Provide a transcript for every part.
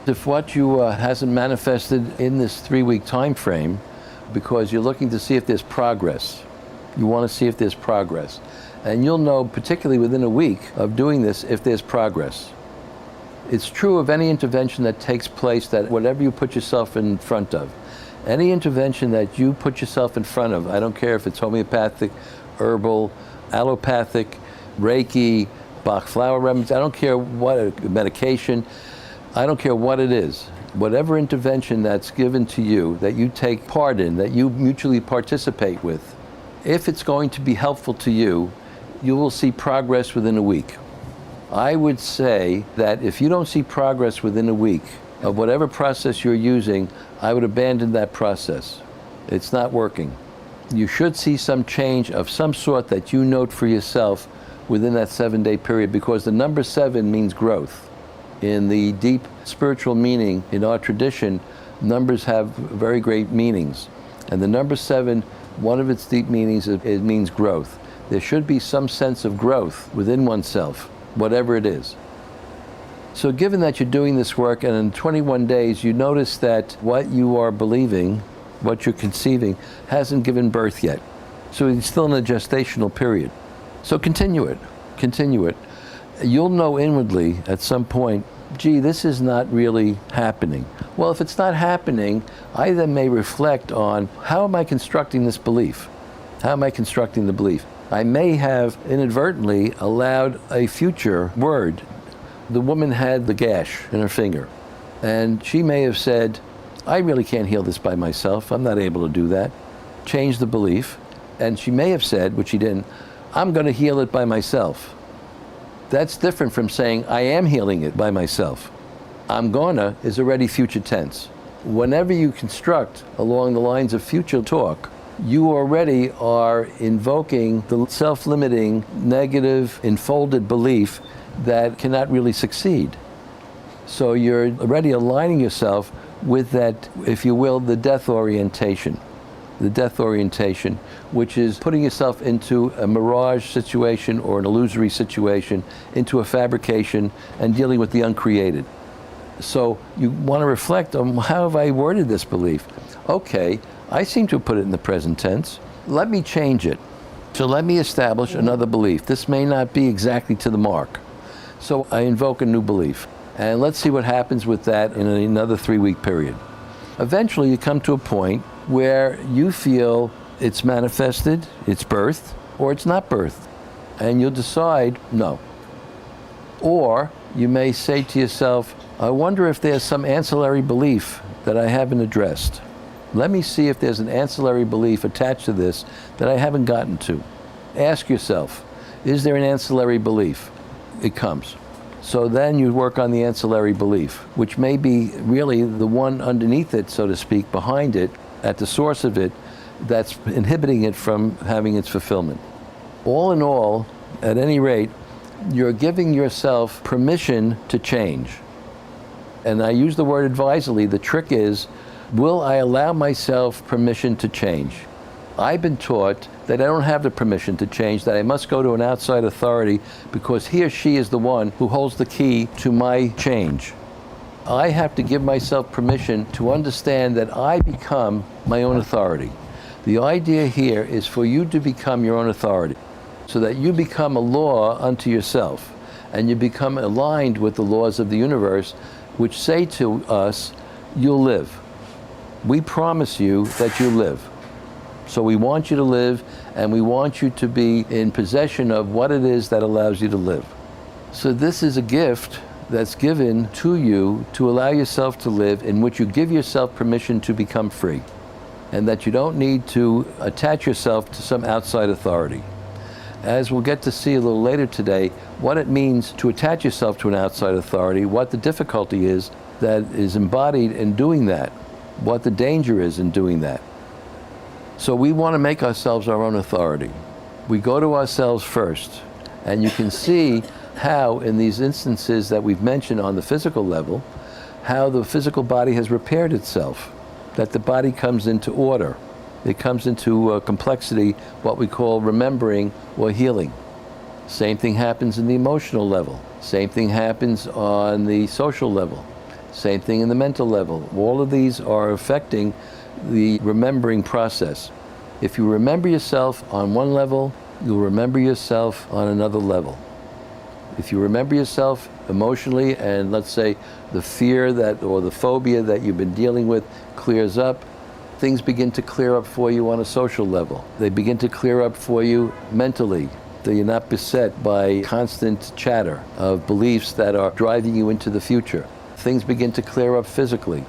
If what you hasn't manifested in this 3-week time frame, because you're looking to see if there's progress. You want to see if there's progress. And you'll know, particularly within a week of doing this, if there's progress. It's true of any intervention that takes place, that whatever you put yourself in front of, any intervention that you put yourself in front of, I don't care if it's homeopathic, herbal, allopathic, Reiki, Bach flower remedies, I don't care what, medication, I don't care what it is. Whatever intervention that's given to you, that you take part in, that you mutually participate with, if it's going to be helpful to you, you will see progress within a week. I would say that if you don't see progress within a week of whatever process you're using, I would abandon that process. It's not working. You should see some change of some sort that you note for yourself within that 7-day period, because the number 7 means growth. In the deep spiritual meaning in our tradition, numbers have very great meanings. And the number 7, one of its deep meanings, it means growth. There should be some sense of growth within oneself, whatever it is. So given that you're doing this work, and in 21 days you notice that what you are believing, what you're conceiving, hasn't given birth yet. So it's still in a gestational period. So continue it, continue it. You'll know inwardly at some point, gee, this is not really happening. Well, if it's not happening, I then may reflect on, how am I constructing this belief? How am I constructing the belief? I may have inadvertently allowed a future word. The woman had the gash in her finger, and she may have said, I really can't heal this by myself. I'm not able to do that. Change the belief. And she may have said, which she didn't, I'm going to heal it by myself. That's different from saying, I am healing it by myself. I'm gonna is already future tense. Whenever you construct along the lines of future talk, you already are invoking the self-limiting, negative, enfolded belief that cannot really succeed. So you're already aligning yourself with that, if you will, the death orientation. The death orientation, which is putting yourself into a mirage situation or an illusory situation, into a fabrication, and dealing with the uncreated. So you want to reflect on, how have I worded this belief? Okay, I seem to have put it in the present tense. Let me change it. So let me establish another belief. This may not be exactly to the mark. So I invoke a new belief. And let's see what happens with that in another 3-week period. Eventually you come to a point where you feel it's manifested, it's birthed, or it's not birthed. And you'll decide, no. Or you may say to yourself, I wonder if there's some ancillary belief that I haven't addressed. Let me see if there's an ancillary belief attached to this that I haven't gotten to. Ask yourself, is there an ancillary belief? It comes. So then you work on the ancillary belief, which may be really the one underneath it, so to speak, behind it, at the source of it, that's inhibiting it from having its fulfillment. All in all, at any rate, you're giving yourself permission to change. And I use the word advisedly. The trick is, will I allow myself permission to change? I've been taught that I don't have the permission to change, that I must go to an outside authority because he or she is the one who holds the key to my change. I have to give myself permission to understand that I become my own authority. The idea here is for you to become your own authority, so that you become a law unto yourself, and you become aligned with the laws of the universe, which say to us, you'll live. We promise you that you live. So we want you to live, and we want you to be in possession of what it is that allows you to live. So this is a gift that's given to you to allow yourself to live, in which you give yourself permission to become free, and that you don't need to attach yourself to some outside authority. As we'll get to see a little later today, what it means to attach yourself to an outside authority, what the difficulty is that is embodied in doing that, what the danger is in doing that. So we want to make ourselves our own authority. We go to ourselves first, and you can see how in these instances that we've mentioned on the physical level, how the physical body has repaired itself, that the body comes into order. It comes into complexity, what we call remembering or healing. Same thing happens in the emotional level. Same thing happens on the social level. Same thing in the mental level. All of these are affecting the remembering process. If you remember yourself on one level, you'll remember yourself on another level. If you remember yourself emotionally, and let's say the fear that or the phobia that you've been dealing with clears up, things begin to clear up for you on a social level. They begin to clear up for you mentally. That you're not beset by constant chatter of beliefs that are driving you into the future. Things begin to clear up physically.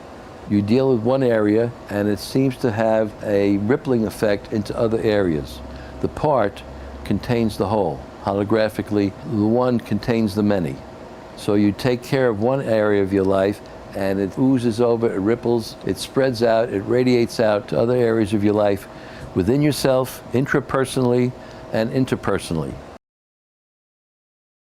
You deal with one area and it seems to have a rippling effect into other areas. The part contains the whole. Holographically, the one contains the many. So you take care of one area of your life and it oozes over, it ripples, it spreads out, it radiates out to other areas of your life within yourself, intrapersonally and interpersonally.